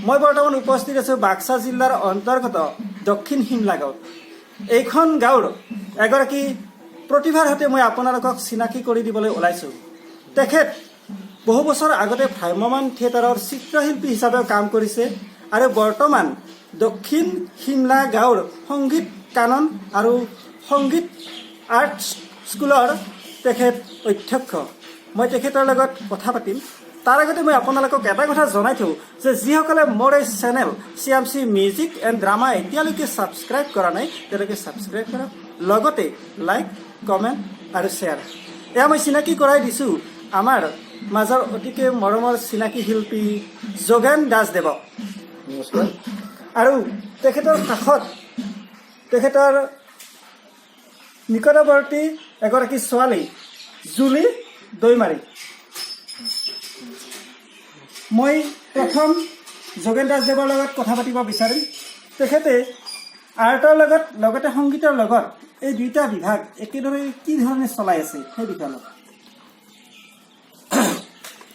মই বৰ্তমান উপস্থিত আছোঁ বাক্সা জিলাৰ অন্তৰ্গত দক্ষিণ শিমলা গাঁৱত। এইখন গাঁৱৰ এগৰাকী প্ৰতিভাৰ সৈতে মই আপোনালোকক চিনাকি কৰি দিবলৈ ওলাইছোঁ। তেখেত বহু বছৰ আগতে ভ্ৰাম্যমাণ থিয়েটাৰৰ চিত্ৰশিল্পী হিচাপে কাম কৰিছে আৰু বৰ্তমান দক্ষিণ শিমলা গাঁৱৰ সংগীত কানন আৰু সংগীত আৰ্ট স্কুলৰ তেখেত অধ্যক্ষ। মই তেখেতৰ লগত কথা পাতিম। তাৰ আগতে মই আপোনালোকক এটা কথা জনাই থওঁ যে যিসকলে মোৰ এই channel CMC music and drama এতিয়ালৈকে ছাবস্ক্ৰাইব কৰা নাই তেওঁলোকে ছাবস্ক্ৰাইব কৰক, লগতে লাইক, কমেণ্ট আৰু শ্বেয়াৰ। এয়া মই চিনাকি কৰাই দিছোঁ আমাৰ মাজৰ অতিকে মৰমৰ চিনাকি শিল্পী যোগেন দাসদেৱক। নমস্কাৰ। আৰু তেখেতৰ কাষত তেখেতৰ নিকটৱৰ্তী এগৰাকী ছোৱালী জুলি দৈমাৰী। মই প্ৰথম যোগেন দাসদেৱৰ লগত কথা পাতিব বিচাৰিম। তেখেতে আৰ্টৰ লগত লগতে সংগীতৰ লগত এই দুইটা বিভাগ একেদৰে কি ধৰণে চলাই আছে সেই বিষয়ে অলপ।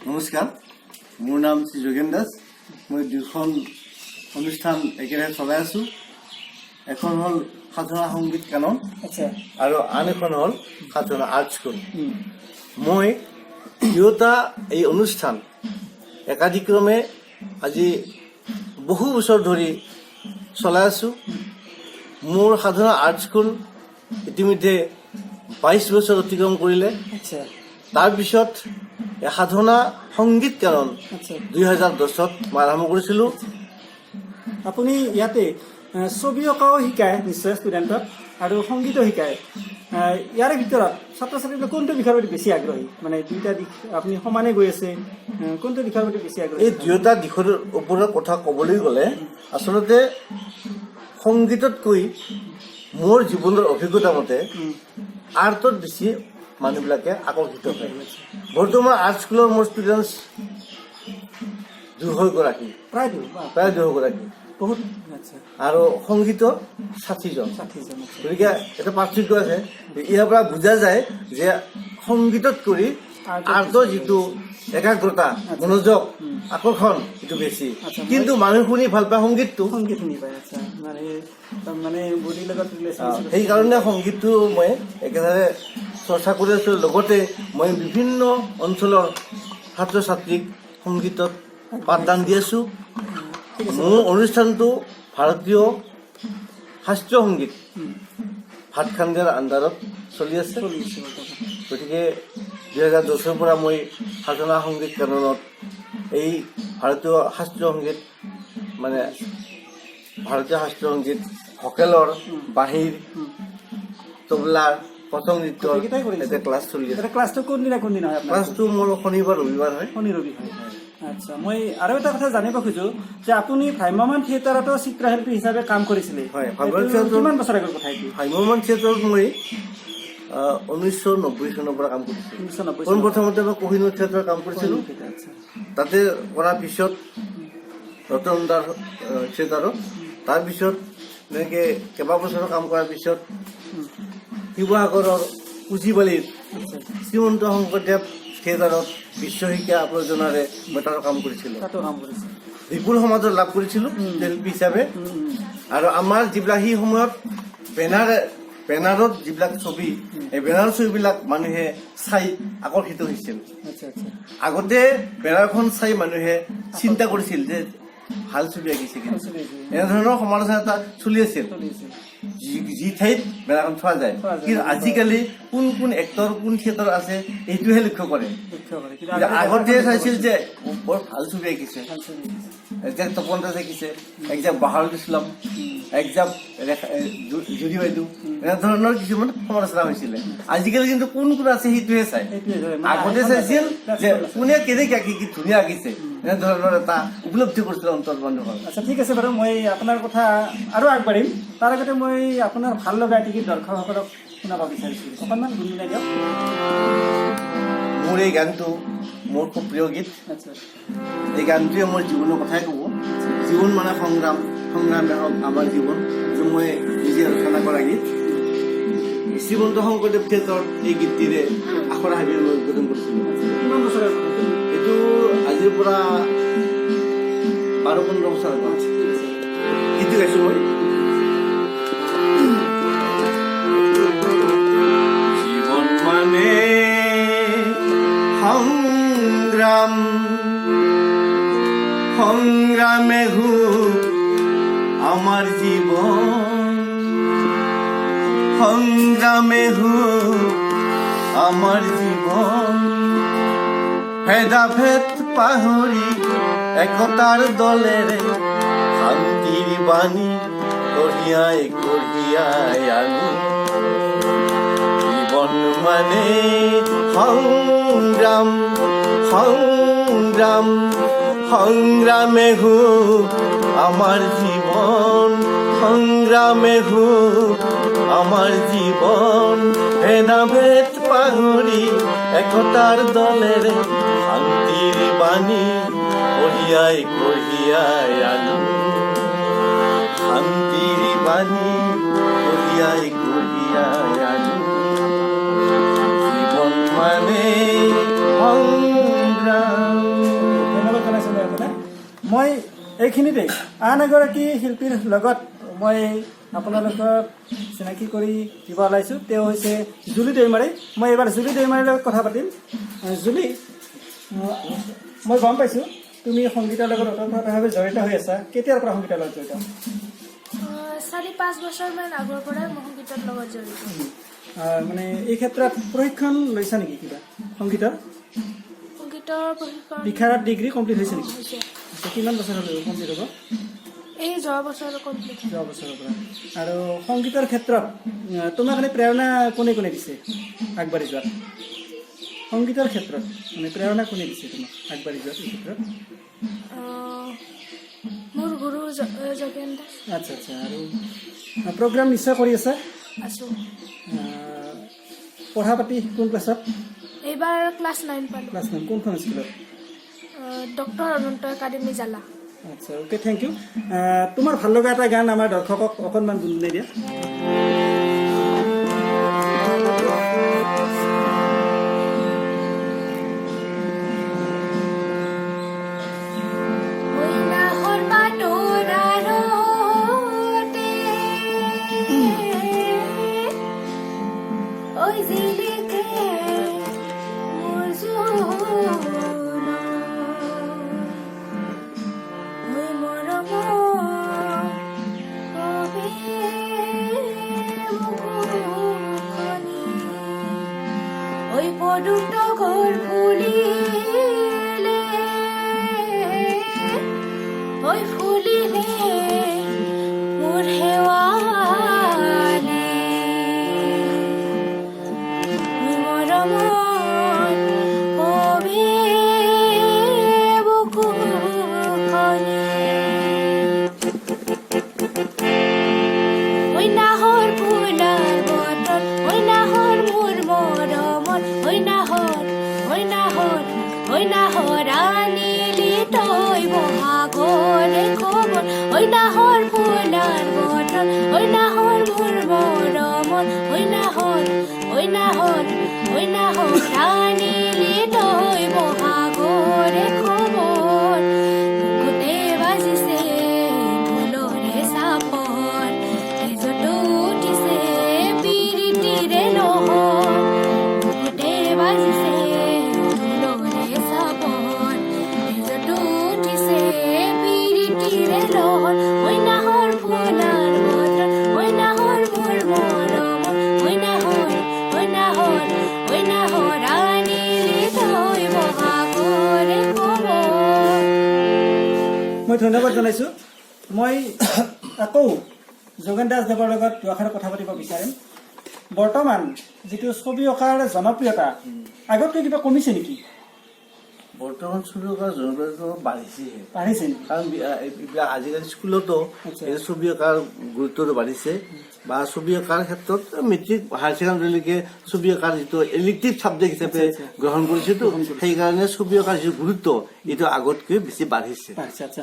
নমস্কাৰ, মোৰ নাম শ্ৰী যোগেন দাস। মই দুখন অনুষ্ঠান একেলগে চলাই আছোঁ। এখন হ'ল সাধনা সংগীত কানন আচ্ছা, আৰু আন এখন হ'ল সাধনা আৰ্ট স্কুল। মই দুয়োটা এই অনুষ্ঠান একাধিক্ৰমে আজি বহু বছৰ ধৰি চলাই আছোঁ। মোৰ সাধনা আৰ্ট স্কুল ইতিমধ্যে 22 বছৰ অতিক্ৰম কৰিলে। আচ্ছা, তাৰপিছত সাধনা সংগীত কানন আচ্ছা। 2010ত মই আৰম্ভ কৰিছিলোঁ। আপুনি ইয়াতে ছবি অঁকাও শিকায় নিশ্চয় ষ্টুডেণ্টক আৰু সংগীতো শিকায়। ইয়াৰে ভিতৰত ছাত্ৰ ছাত্ৰীবিলাক কোনটো বিষয়ৰ প্ৰতি বেছি আগ্ৰহী? মানে দুইটা দিশ আপুনি সমানে গৈ আছে, কোনটো দিশৰ প্ৰতি বেছি আগ্ৰহী? এই দুয়োটা দিশৰ ওপৰত কথা ক'বলৈ গ'লে আচলতে সংগীততকৈ মোৰ জীৱনৰ অভিজ্ঞতা মতে আৰ্টত বেছি মানুহবিলাকে আকৰ্ষিত হয়। বৰ্তমান আৰ্ট স্কুলৰ মোৰ ষ্টুডেণ্টছ 200 গৰাকী, প্ৰায় প্ৰায় 200 গৰাকী, বহুত। আচ্ছা, আৰু সংগীত 60 জন। 60 জন। গতিকে এটা পাৰ্থক্য আছে। ইয়াৰ পৰা বুজা যায় যে সংগীতত কৰি আৰ্টৰ যিটো একাগ্ৰতা, মনোযোগ, আকৰ্ষণ এইটো বেছি। কিন্তু মানুহ শুনি ভাল পায় সংগীতটো। সংগীত শুনি পায়। আচ্ছা, মানে বডিৰ লগত ৰিলেশ্যন। সেইকাৰণে সংগীতটো মই একেদৰে চৰ্চা কৰি আছোঁ। লগতে মই বিভিন্ন অঞ্চলৰ ছাত্ৰ ছাত্ৰীক সংগীতত পাঠদান দি আছোঁ। মোৰ অনুষ্ঠানটো ভাৰতীয় শাস্ত্ৰীয় সংগীত ভাতখান্দিয়াৰ আণ্ডাৰত চলি আছে। গতিকে 2010ৰ পৰা মই সাধনা সংগীত কাননত এই ভাৰতীয় শাস্ত্ৰীয় সংগীত মানে ভাৰতীয় শাস্ত্ৰীয় সংগীত ভকেলৰ বাঁহীৰ তবলাৰ পথং নৃত্যৰ এটা ক্লাছ চলি আছে। ক্লাছটো কোনদিনা হয় আপোনাৰ? ক্লাছটো মোৰ শনিবাৰ ৰবিবাৰ হয়। শনি ৰবি হয়। আচ্ছা, মই আৰু এটা কথা জানিব খোজো যে আপুনি ভ্ৰাম্যমাণ থিয়েটাৰতো চিত্ৰশিল্পী হিচাপে কাম কৰিছিলে। হয়, কিমান বছৰ আগৰ কথা এইটো? ভ্ৰাম্যমাণ থিয়েটাৰত মই 1990 চনৰ পৰা কাম কৰিছিলোঁ। 1990 পোনপ্ৰথমতে মই কোহিনুৰ থিয়েটাৰত কাম কৰিছিলোঁ। আচ্ছা, তাতে কৰাৰ পিছত ৰতনদাৰ থিয়েটাৰত, তাৰপিছত এনেকৈ কেইবাবছৰো কাম কৰাৰ পিছত শিৱসাগৰৰ পুঁজিবালিত শ্ৰীমন্ত শংকৰদেৱ থিয়েটাৰত বিশ্ব শিক্ষা প্ৰযোজনাৰে মই তাতো কাম কৰিছিলোঁ। বিপুল সমাজত লাভ কৰিছিলোঁ শিল্পী হিচাপে। আৰু আমাৰ যিবিলাক সেই সময়ত বেনাৰত যিবিলাক ছবি, এই বেনাৰ ছবিবিলাক মানুহে চাই আকৰ্ষিত হৈছিল। আগতে বেনাৰখন চাই মানুহে চিন্তা কৰিছিল যে ভাল ছবি আঁকিছে, এনেধৰণৰ সমালোচনা এটা চলি আছিল যি ঠাইত বেনাৰখন থোৱা যায়। কিন্তু আজিকালি কোন কোন এক্টৰ কোন থিয়েটাৰ আছে এইটোহে লক্ষ্য কৰে। আগতে চাইছিল যে বৰ ভাল ছবি আঁকিছে, একজাক তপন দাস আঁকিছে, একজাক বাহাৰুল ইছলাম, একজাক জুৰি বাইদেউ, এনেধৰণৰ কিছুমান সমালোচনা হৈছিলে। আজিকালি কিন্তু কোন কোন আছে সেইটোহে চাই। আগতে চাইছিল যে কোনে কেনেকে আঁকি কি ধুনীয়া আঁকিছে, এনেধৰণৰ এটা উপলব্ধি কৰিছিল অন্তত মানুহৰ। আচ্ছা, ঠিক আছে বাৰু, মই আপোনাৰ কথা আৰু আগবাঢ়িম। তাৰ আগতে মই আপোনাৰ ভাল লগা এটি গীত দৰ্শকসকলক শুনাব বিচাৰিছোঁ, অকণমান গুণগুণাই দিয়ক। মোৰ এই গানটো মোৰ খুব প্ৰিয় গীত। আচ্ছা, এই গানটোৱে মোৰ জীৱনৰ কথাই ক'ব। জীৱন মানে সংগ্ৰামে হওক আমাৰ জীৱন, এইটো মই নিজে ৰচনা কৰা গীত। শ্ৰীমন্ত শংকৰদেৱ থিয়েটাৰত এই গীতটিৰে আখৰা হাবিৰ মই উদ্বোধন কৰিছিলোঁ। কিমান বছৰ? এইটো আজিৰ পৰা 12-15 বছৰ আগত গীতটো গাইছো মই। জীৱন মানে সংগ্ৰাম, সংগ্ৰামে আমাৰ জীবন, সংগ্ৰামে আমাৰ জীবন। ভেদাভেদ পাহৰি একতাৰ দলেৰে শান্তিৰ বাণী কঢ়িয়াই কঢ়িয়াই আনো। জীবন মানে সংগ্ৰাম, সংগ্ৰাম, সংগ্ৰামে আমাৰ জীবন, সংগ্ৰামে আমাৰ জীবন। ভেদাভেদ পাহৰি একতাৰ দলেৰে শান্তিৰ বাণী কঢ়িয়াই কঢ়িয়াই আনো। শান্তিৰ বাণী কঢ়িয়াই কঢ়িয়াই আনো। জীৱন মানে সংগ্ৰাম। ধন্যবাদ জনাইছোঁ আপোনাক। মই এইখিনিতে আন এগৰাকী শিল্পীৰ লগত মই আপোনালোকক চিনাকি কৰি দিব ওলাইছোঁ। তেওঁ হৈছে জুলি দৈমাৰী। মই এইবাৰ জুলি দৈমাৰীৰ লগত কথা পাতিম। জুলি, মই গম পাইছোঁ তুমি সংগীতৰ লগত ওতঃপ্ৰোতভাৱে জড়িত হৈ আছা। কেতিয়াৰ পৰা সংগীতৰ লগত জড়িত? 4-5 বছৰমান আগৰ পৰাই মই সংগীতৰ লগত জড়িত। মানে এই ক্ষেত্ৰত প্ৰশিক্ষণ লৈছা নেকি কিবা সংগীতৰ? সংগীতৰ প্ৰশিক্ষণ শিক্ষাৰ ডিগ্ৰী কমপ্লিট হৈছে নেকি? হৈছে। কিমান বছৰ হ'ল কমপ্লিট হ'ব? এই যোৱা বছৰ কমপ্লিট। যোৱা বছৰৰ পৰা। আৰু সংগীতৰ ক্ষেত্ৰত তোমাৰ কাৰণে প্ৰেৰণা কোনে কোনে দিছে আগবাঢ়ি যোৱাত? সংগীতৰ ক্ষেত্ৰত মানে প্ৰেৰণা কোনে দিছে তোমাক আগবাঢ়ি যোৱাত এই ক্ষেত্ৰত? মোৰ গুৰু যোগেন দাস। আচ্ছা আচ্ছা। আৰু প্ৰগ্ৰাম নিশ্চয় কৰি আছা? আছোঁ। পঢ়া পাতি কোন ক্লাছত? এইবাৰ ক্লাছ 9 পালোঁ। ক্লাছ 9 কোনখন স্কুলত? ডক্টৰ অনন্ত একাডেমী জালা। আচ্ছা, অ'কে, থেংক ইউ। তোমাৰ ভাল লগা এটা গান আমাৰ দৰ্শকক অকণমান গুণগুণাই দিয়া। মই ধন্যবাদ জনাইছোঁ। মই আকৌ যোগেন দাস দেৱৰ লগত দুআষাৰ কথা পাতিব বিচাৰিম। বৰ্তমান যিটো ছবি অঁকাৰ জনপ্ৰিয়তা আগতকৈ কিবা কমিছে নেকি? বৰ্তমান ছবি অঁকাৰ জনপ্ৰিয়তা বাঢ়িছেহে। বাঢ়িছে নেকি? কাৰণ আজিকালি স্কুলতো ছবি অঁকাৰ গুৰুত্বটো বাঢ়িছে। বা ছবি অঁকাৰ ক্ষেত্ৰত মেট্ৰিক হায়াৰ ছেকেণ্ডাৰীলৈকে ছবি অঁকাৰ যিটো ইলেক্টিভ ছাবজেক্ট হিচাপে গ্ৰহণ কৰিছোতো সেইকাৰণে ছবি অঁকাৰ যিটো গুৰুত্ব এইটো আগতকৈ বেছি বাঢ়িছে। আচ্ছা আচ্ছা,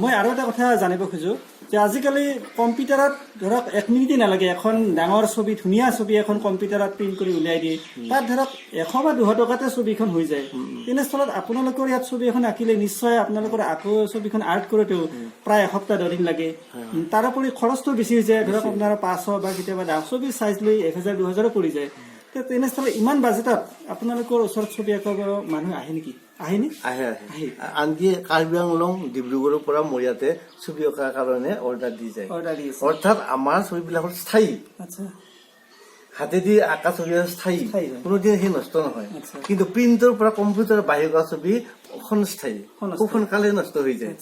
মই আৰু এটা কথা জানিব খোজো যে আজিকালি কম্পিউটাৰত ধৰক 1 মিনিটেই নালাগে এখন ডাঙৰ ছবি, ধুনীয়া ছবি এখন কম্পিউটাৰত প্ৰিণ্ট কৰি উলিয়াই দিয়ে, তাত ধৰক 100 বা 200 টকাতে ছবিখন হৈ যায়। তেনেস্থলত আপোনালোকৰ ইয়াত ছবি এখন আঁকিলে নিশ্চয় আপোনালোকৰ আকৌ ছবিখন আৰ্ট কৰোঁতেও প্ৰায় এসপ্তাহ 10 দিন লাগে। তাৰোপৰি খৰচটো বেছি হৈ যায়, ধৰক আপোনাৰ 500 বা কেতিয়াবা ডাঙৰ ছবি চাইজ লৈ 1000-2000 পৰি যায়। তেনেস্থলত ইমান বাজেটত আপোনালোকৰ ওচৰত ছবি আঁকিব মানুহ আহে নেকি? আহেনে? আহে আহে, আনকি কাৰ্বি আংলং ডিব্ৰুগড়ৰ পৰা মোৰ ইয়াতে ছবি অঁকাৰ কাৰণে অৰ্ডাৰ দি যায়। অৰ্থাৎ আমাৰ ছবিবিলাক হ'ল স্থায়ী। আচ্ছা, হাতেদি আঁকা ছবি স্থায়ী, কোনোদিন সেই নষ্ট নহয়। কিন্তু প্ৰিণ্টৰ পৰা কম্পিউটাৰ বাহিৰ কৰা ছবি ক্ষণস্থায়ী, খুব সোনকালে নষ্ট হৈ যায়।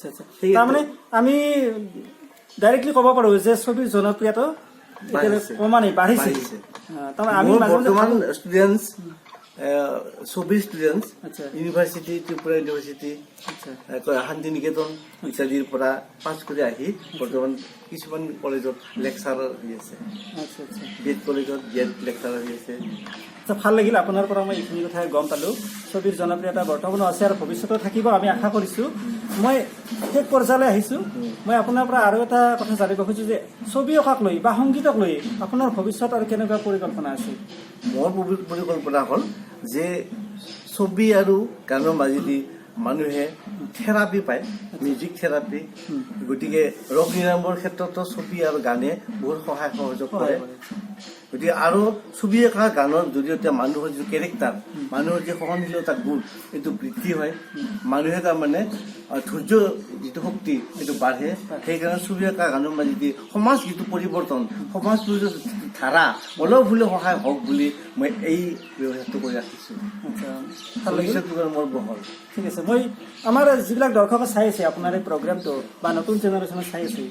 তাৰমানে আমি ডাইৰেক্টলি ক'ব পাৰো যে ছবিৰ জনপ্ৰিয়তা ক্ৰমান্বয়ে বাঢ়িছে। আমি বৰ্তমান ষ্টুডেণ্টছ, ছবিৰ students university, Tripura university, Santiniketan ইত্যাদিৰ পৰা পাছ কৰি আহি বৰ্তমান কিছুমান কলেজত লেকচাৰাৰ হৈ আছে। বিএড কলেজত বিএড লেকচাৰাৰ হৈ আছে। ভাল লাগিল আপোনাৰ পৰা মই এইখিনি কথাই গম পালোঁ। ছবিৰ জনপ্ৰিয়তা বৰ্তমানো আছে আৰু ভৱিষ্যতেও থাকিব আমি আশা কৰিছোঁ। মই শেষ পৰ্যায়লৈ আহিছোঁ। মই আপোনাৰ পৰা আৰু এটা কথা জানিব খুজিছোঁ যে ছবি অঁকাক লৈ বা সংগীতক লৈ আপোনাৰ ভৱিষ্যত আৰু কেনেকুৱা পৰিকল্পনা আছে? মোৰ পৰিকল্পনা হ'ল যে ছবি আৰু গানৰ মাজেদি মানুহে থেৰাপি পায়, মিউজিক থেৰাপি। গতিকে ৰোগ নিৰাময়ৰ ক্ষেত্ৰতো ছবি আৰু গানে বহুত সহায় সহযোগ কৰে। গতিকে আৰু ছবি অঁকা গানৰ জৰিয়তে মানুহৰ যিটো কেৰেক্টাৰ, মানুহৰ যি সহনশীলতা গুণ, এইটো বৃদ্ধি হয়। মানুহে তাৰমানে ধৈৰ্য যিটো শক্তি সেইটো বাঢ়ে। সেইকাৰণে ছবি অঁকা গানৰ মাজেদি সমাজ যিটো পৰিৱৰ্তন, সমাজটোৰ যিটো ধাৰা অলপ হ'লেও সহায় হওক বুলি মই এই ব্যৱস্থাটো কৰি ৰাখিছোঁ। মোৰ বহল। ঠিক আছে, মই আমাৰ যিবিলাক দৰ্শকে চাই আছে আপোনাৰ এই প্ৰগ্ৰেমটো বা নতুন জেনেৰেশ্যনে চাই আছে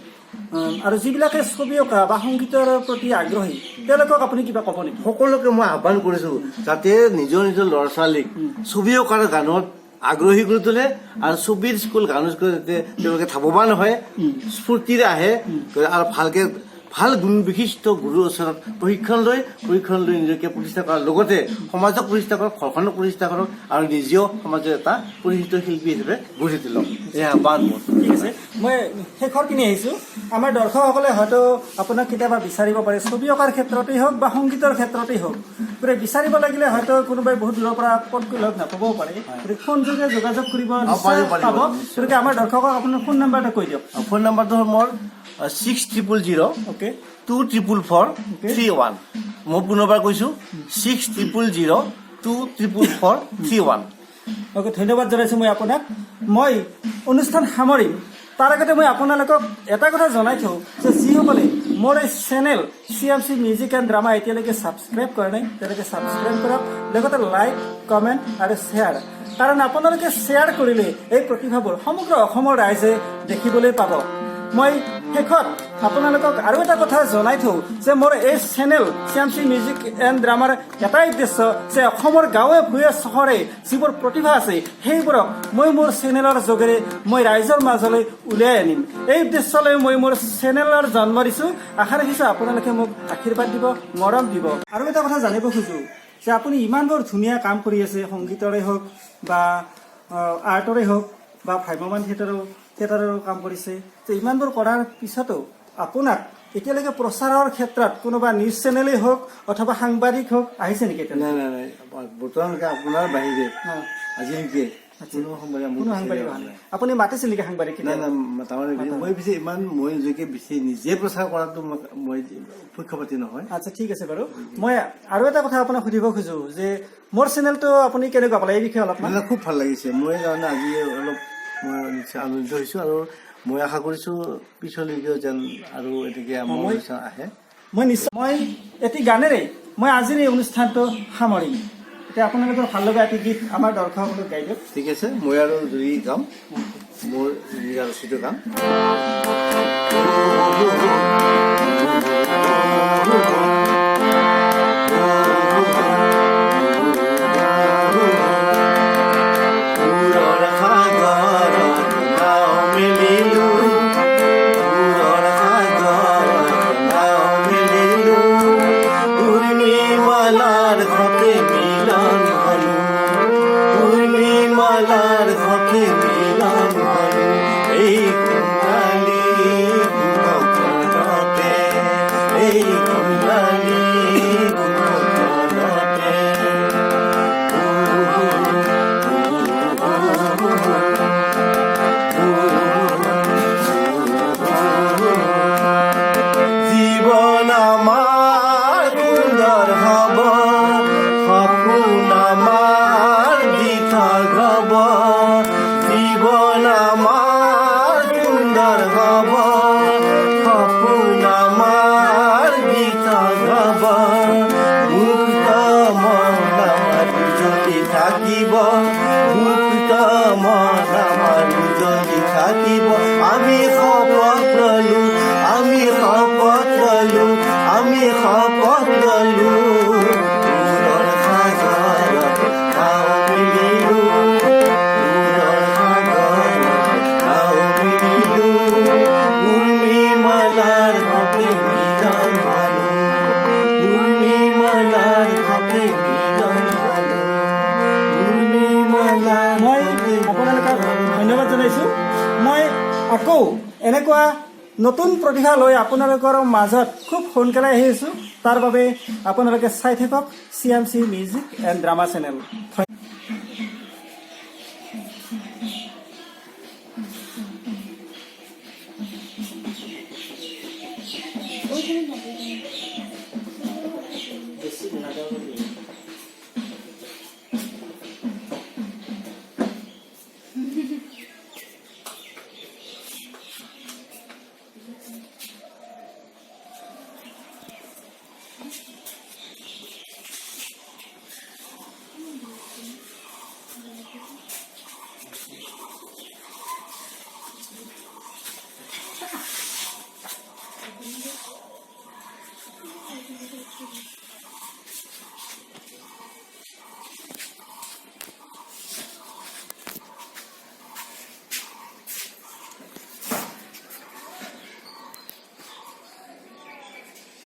আৰু যিবিলাকে ছবি অঁকা বা সংগীতৰ প্ৰতি আগ্ৰহী তেওঁলোকক আপুনি কিবা ক'ব নেকি? সকলোকে মই আহ্বান কৰিছোঁ যাতে নিজৰ নিজৰ ল'ৰা ছোৱালীক ছবি অঁকাৰ গানত আগ্ৰহী কৰি তোলে আৰু ছবিৰ স্কুল গানৰ স্কুল যাতে তেওঁলোকে ধাৱবান হয়, স্ফূৰ্তিৰে আহে আৰু ভালকে ভাল গুণ বিশিষ্ট গুৰুৰ ওচৰত প্ৰশিক্ষণ লৈ নিজকে প্ৰতিষ্ঠা কৰাৰ লগতে সমাজক প্ৰতিষ্ঠা কৰক, ঘৰখনক প্ৰতিষ্ঠা কৰক আৰু নিজেও সমাজৰ এটা পৰিচিত শিল্পী হিচাপে গঢ়ি তোলক। এই আহ্বান মোৰ। ঠিক আছে, মই শেষৰ পিনে আহিছোঁ। আমাৰ দৰ্শকসকলে হয়তো আপোনাক কেতিয়াবা বিচাৰিব পাৰে, ছবি অঁকাৰ ক্ষেত্ৰতেই হওক বা সংগীতৰ ক্ষেত্ৰতেই হওক। গতিকে বিচাৰিব লাগিলে হয়তো কোনোবাই বহুত দূৰৰ পৰা ফোনকৈ লগ নাপাবও পাৰে। গতিকে ফোন যোগে যোগাযোগ কৰিব নিশ্চয় পাব। গতিকে আমাৰ দৰ্শকক আপোনাৰ ফোন নাম্বাৰটো কৈ দিয়ক। ফোন নাম্বাৰটো হ'ল মোৰ 6000-244-3 মই পুনৰবাৰ কৈছোঁ 6000-244-3 অ'কে, ধন্যবাদ জনাইছোঁ মই আপোনাক। মই অনুষ্ঠান সামৰিম তাৰ আগতে মই আপোনালোকক এটা কথা জনাই থওঁ যে যিসকলে মোৰ এই channel CMC music and drama এতিয়ালৈকে ছাবস্ক্ৰাইব কৰা নাই তেওঁলোকে ছাবস্ক্ৰাইব কৰক, লগতে লাইক, কমেণ্ট আৰু শ্বেয়াৰ। কাৰণ আপোনালোকে শ্বেয়াৰ কৰিলে এই প্ৰতিভাবোৰ সমগ্ৰ অসমৰ ৰাইজে দেখিবলৈ পাব। মই শেষত আপোনালোকক আৰু এটা কথা জনাই থওঁ যে মোৰ এই চেনেল CMC মিউজিক এণ্ড ড্ৰামাৰ এটাই উদ্দেশ্য যে অসমৰ গাঁৱে ভূঞে চহৰে যিবোৰ প্ৰতিভা আছে সেইবোৰক মই মোৰ চেনেলৰ যোগেৰে মই ৰাইজৰ মাজলৈ উলিয়াই আনিম। এই উদ্দেশ্যলৈ মই মোৰ চেনেলৰ জন্ম দিছোঁ। আশা ৰাখিছোঁ আপোনালোকে মোক আশীৰ্বাদ দিব, মৰম দিব। আৰু এটা কথা জানিব খোজোঁ যে আপুনি ইমানবোৰ ধুনীয়া কাম কৰি আছে, সংগীতৰে হওক বা আৰ্টৰে হওক বা ভ্ৰাম্যমাণ থিয়েটাৰৰ কাম কৰিছে। যে ইমানবোৰ কৰাৰ পিছতো আপোনাক এতিয়ালৈকে প্ৰচাৰৰ ক্ষেত্ৰত কোনোবা নিউজ চেনেলেই হওক অথবা সাংবাদিক হওক আহিছে নেকি? নাই, বৰ্তমানলৈকে আপোনাৰ বাহিৰে আজিলৈকে কোনো সাংবাদিক অহা নাই। আপুনি মাতিছিল নেকি সাংবাদিক? মই পিছে ইমান মই নিজে প্ৰচাৰ কৰাটো মই পক্ষপাতি নহয়। আচ্ছা, ঠিক আছে বাৰু। মই আৰু এটা কথা আপোনাক সুধিব খোজোঁ যে মোৰ চেনেলটো আপুনি কেনেকুৱা পালে, এই বিষয়ে অলপ? খুব ভাল লাগিছে। মই কাৰণে আজি অলপ মই নিশ্চয় আনন্দিত হৈছোঁ আৰু মই আশা কৰিছোঁ পিছলৈকেও যেন আৰু এনেকৈ আমাৰ আহে। মই এটি গানেৰে মই আজিৰ এই অনুষ্ঠানটো সামৰিম। এতিয়া আপোনালোকৰ ভাল লগা এটি গীত আমাৰ দৰ্শকসকলক গাই দিয়ক। ঠিক আছে, মই আৰু জুৰি গাম, মোৰ ৰচিত গান। এনেকুৱা নতুন প্ৰতিভা লৈ আপোনালোকৰ মাজত খুব সোনকালে আহি আছোঁ তাৰ বাবে আপোনালোকে চাই থাকক CMC music and drama channel ওইখানে